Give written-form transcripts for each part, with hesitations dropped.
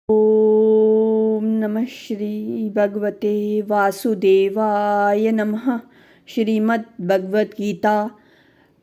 ओम नमः श्री भगवते वासुदेवाय नमः। श्रीमद् भगवत गीता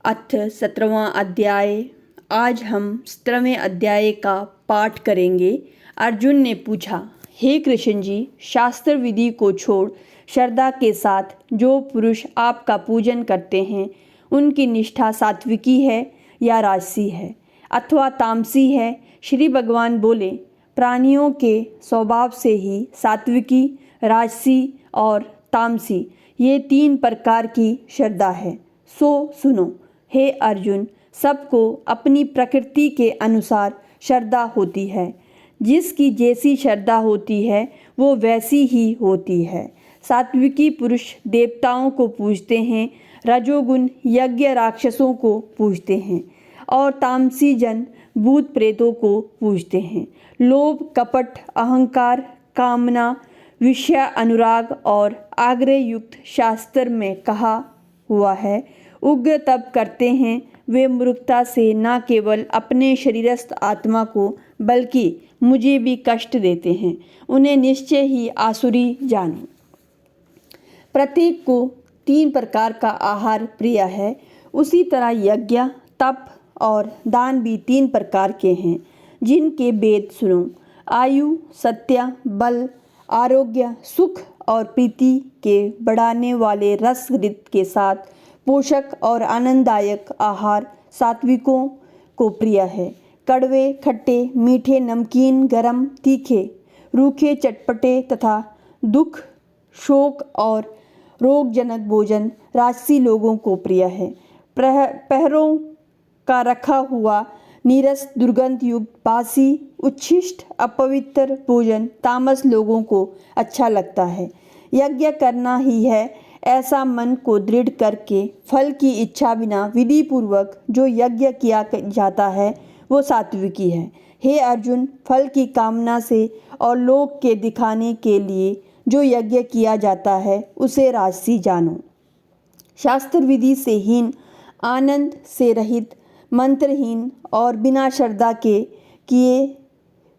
अथ 17वां अध्याय। आज हम 17वें अध्याय का पाठ करेंगे। अर्जुन ने पूछा, हे कृष्ण जी, शास्त्र विधि को छोड़ श्रद्धा के साथ जो पुरुष आपका पूजन करते हैं, उनकी निष्ठा सात्विकी है या राजसी है अथवा तामसी है? श्री भगवान बोले, प्राणियों के स्वभाव से ही सात्विकी, राजसी और तामसी ये 3 प्रकार की श्रद्धा है। सो सुनो, हे अर्जुन, सबको अपनी प्रकृति के अनुसार श्रद्धा होती है। जिसकी जैसी श्रद्धा होती है वो वैसी ही होती है। सात्विकी पुरुष देवताओं को पूजते हैं, रजोगुण यज्ञ राक्षसों को पूजते हैं और तामसी जन भूत प्रेतों को पूजते हैं। लोभ, कपट, अहंकार, कामना, विषय अनुराग और आग्रह युक्त शास्त्र में कहा हुआ है, उग्र तप करते हैं वे मूर्खता से न केवल अपने शरीरस्थ आत्मा को बल्कि मुझे भी कष्ट देते हैं। उन्हें निश्चय ही आसुरी जानो। प्रत्येक को 3 प्रकार का आहार प्रिय है। उसी तरह यज्ञ, तप और दान भी 3 प्रकार के हैं, जिनके भेद सुनो। आयु, सत्य, बल, आरोग्य, सुख और प्रीति के बढ़ाने वाले रस ऋत के साथ पोषक और आनंददायक आहार सात्विकों को प्रिय है। कड़वे, खट्टे, मीठे, नमकीन, गरम, तीखे, रूखे, चटपटे तथा दुख, शोक और रोगजनक भोजन राजसी लोगों को प्रिय है। पहरों का रखा हुआ नीरस, दुर्गंध युक्त, बासी, उच्छिष्ट, अपवित्र भोजन तामस लोगों को अच्छा लगता है। यज्ञ करना ही है ऐसा मन को दृढ़ करके फल की इच्छा बिना विधि पूर्वक जो यज्ञ किया जाता है वो सात्विकी है। हे अर्जुन, फल की कामना से और लोक के दिखाने के लिए जो यज्ञ किया जाता है उसे राजसी जानो। शास्त्र विधि से हीन, आनंद से रहित, मंत्रहीन और बिना श्रद्धा के किए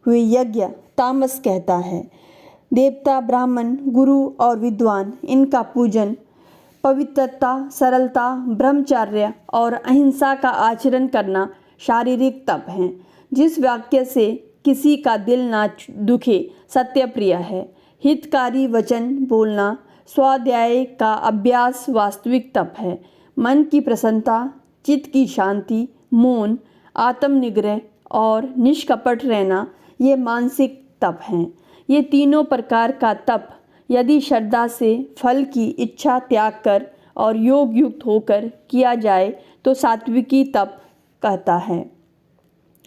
हुए यज्ञ तामस कहता है। देवता, ब्राह्मण, गुरु और विद्वान इनका पूजन पवित्रता, सरलता, ब्रह्मचर्य और अहिंसा का आचरण करना शारीरिक तप है। जिस वाक्य से किसी का दिल ना दुखे सत्य प्रिय है। हितकारी वचन बोलना, स्वाध्याय का अभ्यास वास्तविक तप है। मन की प्रसन्नता, चित्त की शांति, मौन, आत्मनिग्रह और निष्कपट रहना ये मानसिक तप हैं। ये तीनों प्रकार का तप यदि श्रद्धा से फल की इच्छा त्याग कर और योग युक्त होकर किया जाए तो सात्विकी तप कहता है।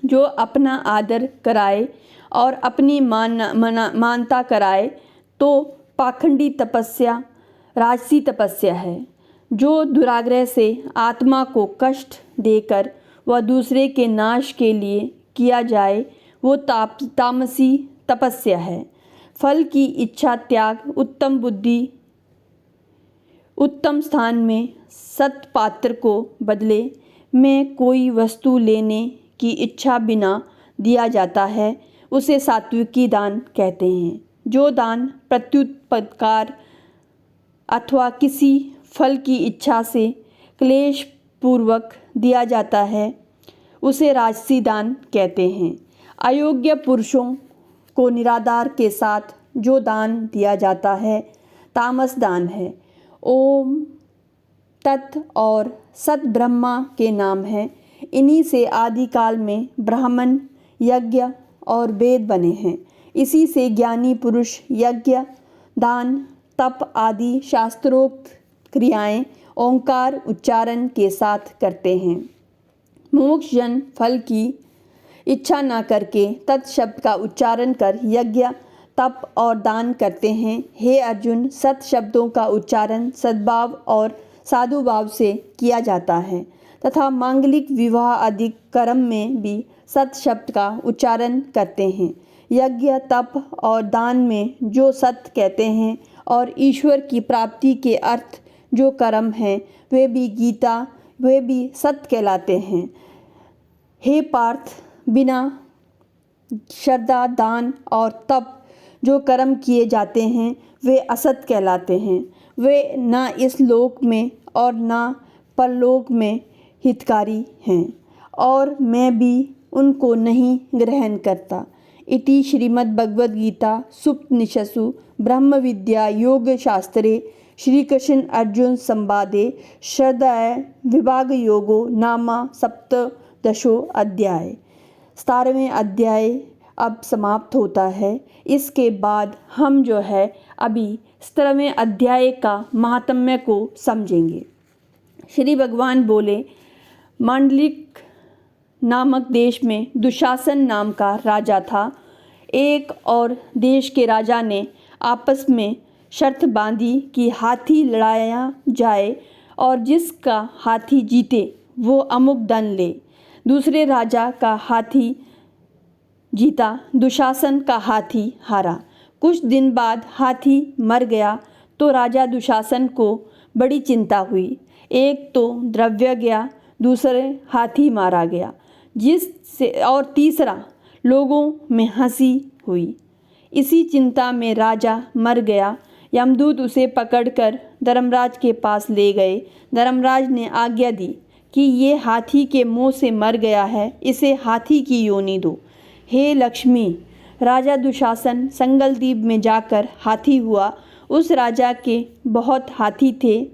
जो अपना आदर कराए और अपनी मानता कराए तो पाखंडी तपस्या राजसी तपस्या है। जो दुराग्रह से आत्मा को कष्ट देकर व दूसरे के नाश के लिए किया जाए वो तामसी तपस्या है। फल की इच्छा त्याग, उत्तम बुद्धि, उत्तम स्थान में सत्पात्र को बदले में कोई वस्तु लेने की इच्छा बिना दिया जाता है उसे सात्विकी दान कहते हैं। जो दान प्रत्युपकार अथवा किसी फल की इच्छा से क्लेश पूर्वक दिया जाता है उसे राजसी दान कहते हैं। अयोग्य पुरुषों को निराधार के साथ जो दान दिया जाता है तामस दान है। ओम तत् और सत ब्रह्मा के नाम हैं। इन्हीं से आदिकाल में ब्राह्मण, यज्ञ और वेद बने हैं। इसी से ज्ञानी पुरुष यज्ञ, दान, तप आदि शास्त्रोक्त क्रियाएं ओंकार उच्चारण के साथ करते हैं। मोक्ष जन फल की इच्छा न करके तत् शब्द का उच्चारण कर यज्ञ, तप और दान करते हैं। हे अर्जुन, सत शब्दों का उच्चारण सद्भाव और साधुभाव से किया जाता है तथा मांगलिक विवाह आदि कर्म में भी सत शब्द का उच्चारण करते हैं। यज्ञ, तप और दान में जो सत कहते हैं और ईश्वर की प्राप्ति के अर्थ जो कर्म हैं वे भी सत कहलाते हैं। हे पार्थ, बिना श्रद्धा, दान और तप जो कर्म किए जाते हैं वे असत कहलाते हैं। वे न इस लोक में और न परलोक में हितकारी हैं और मैं भी उनको नहीं ग्रहण करता। इति श्रीमद्भगवद्गीता सुपनिषत्सु ब्रह्म विद्या योग शास्त्रे श्रीकृष्ण अर्जुन संवादे श्रद्धाय विभाग योगो नाम सप्तदशो अध्याय। 17वें अध्याय अब समाप्त होता है। इसके बाद हम जो है अभी 17वें अध्याय का महात्म्य को समझेंगे। श्री भगवान बोले, मांडलिक नामक देश में दुशासन नाम का राजा था। एक और देश के राजा ने आपस में शर्त बांधी कि हाथी लड़ाया जाए और जिसका हाथी जीते वो अमुक धन ले। दूसरे राजा का हाथी जीता, दुशासन का हाथी हारा। कुछ दिन बाद हाथी मर गया तो राजा दुशासन को बड़ी चिंता हुई। एक तो द्रव्य गया, दूसरे हाथी मारा गया, जिससे और तीसरा लोगों में हंसी हुई। इसी चिंता में राजा मर गया। यमदूत उसे पकड़कर धर्मराज के पास ले गए। धर्मराज ने आज्ञा दी कि ये हाथी के मुंह से मर गया है, इसे हाथी की योनि दो। हे लक्ष्मी, राजा दुशासन संगलदीप में जाकर हाथी हुआ। उस राजा के बहुत हाथी थे।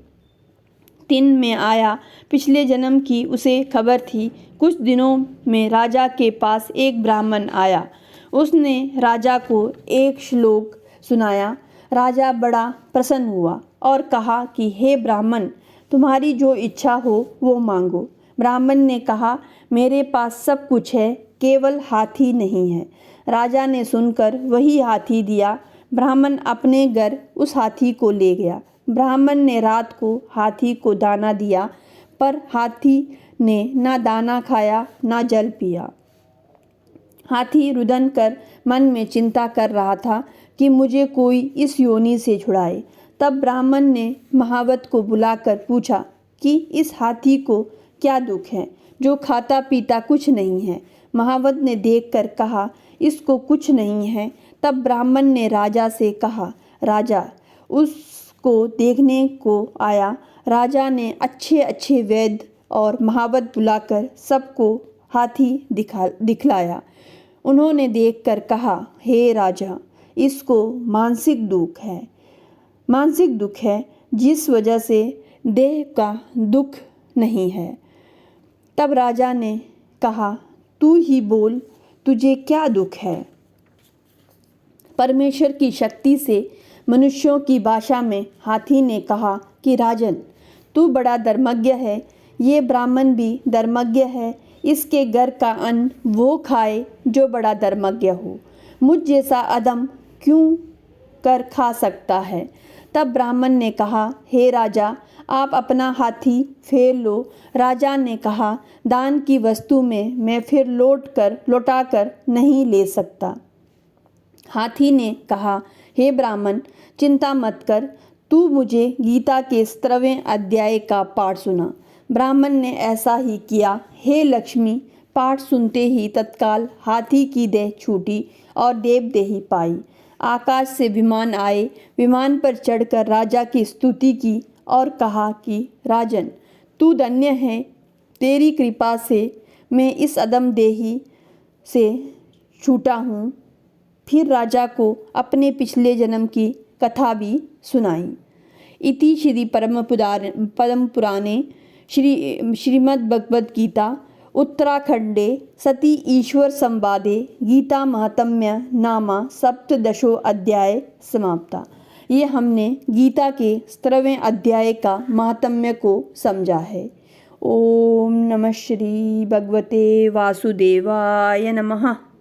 3 में आया। पिछले जन्म की उसे खबर थी। कुछ दिनों में राजा के पास एक ब्राह्मण आया। उसने राजा को एक श्लोक सुनाया। राजा बड़ा प्रसन्न हुआ और कहा कि हे ब्राह्मण, तुम्हारी जो इच्छा हो वो मांगो। ब्राह्मण ने कहा, मेरे पास सब कुछ है, केवल हाथी नहीं है। राजा ने सुनकर वही हाथी दिया। ब्राह्मण अपने घर उस हाथी को ले गया। ब्राह्मण ने रात को हाथी को दाना दिया, पर हाथी ने ना दाना खाया ना जल पिया। हाथी रुदन कर मन में चिंता कर रहा था कि मुझे कोई इस योनि से छुड़ाए। तब ब्राह्मण ने महावत को बुलाकर पूछा कि इस हाथी को क्या दुख है, जो खाता पीता कुछ नहीं है। महावत ने देखकर कहा, इसको कुछ नहीं है। तब ब्राह्मण ने राजा से कहा, राजा उसको देखने को आया। राजा ने अच्छे अच्छे वैद्य और महावत बुलाकर सबको हाथी दिखलाया। उन्होंने देखकर कहा, हे राजा, इसको मानसिक दुख है जिस वजह से देह का दुख नहीं है। तब राजा ने कहा, तू ही बोल, तुझे क्या दुख है। परमेश्वर की शक्ति से मनुष्यों की भाषा में हाथी ने कहा कि राजन, तू बड़ा धर्मज्ञ है। ये ब्राह्मण भी धर्मज्ञ है। इसके घर का अन्न वो खाए जो बड़ा धर्मज्ञ हो। मुझ जैसा अधम क्यों कर खा सकता है। तब ब्राह्मण ने कहा, हे राजा, आप अपना हाथी फेर लो। राजा ने कहा, दान की वस्तु में मैं फिर लौटाकर नहीं ले सकता। हाथी ने कहा, हे ब्राह्मण, चिंता मत कर, तू मुझे गीता के 17वें अध्याय का पाठ सुना। ब्राह्मण ने ऐसा ही किया। हे लक्ष्मी, पाठ सुनते ही तत्काल हाथी की देह छूटी और देवदेही पाई। आकाश से विमान आए। विमान पर चढ़कर राजा की स्तुति की और कहा कि राजन, तू धन्य है। तेरी कृपा से मैं इस अदम देही से छूटा हूँ। फिर राजा को अपने पिछले जन्म की कथा भी सुनाई। इति श्री परम पुराणे श्रीमद्भगवद्गीता उत्तराखंडे सती ईश्वर संवादे गीता महात्म्य नामा सप्तदशो अध्याय समाप्ता। ये हमने गीता के 17वें अध्याय का महात्म्य को समझा है। ओम नमः श्री भगवते वासुदेवाय नमः।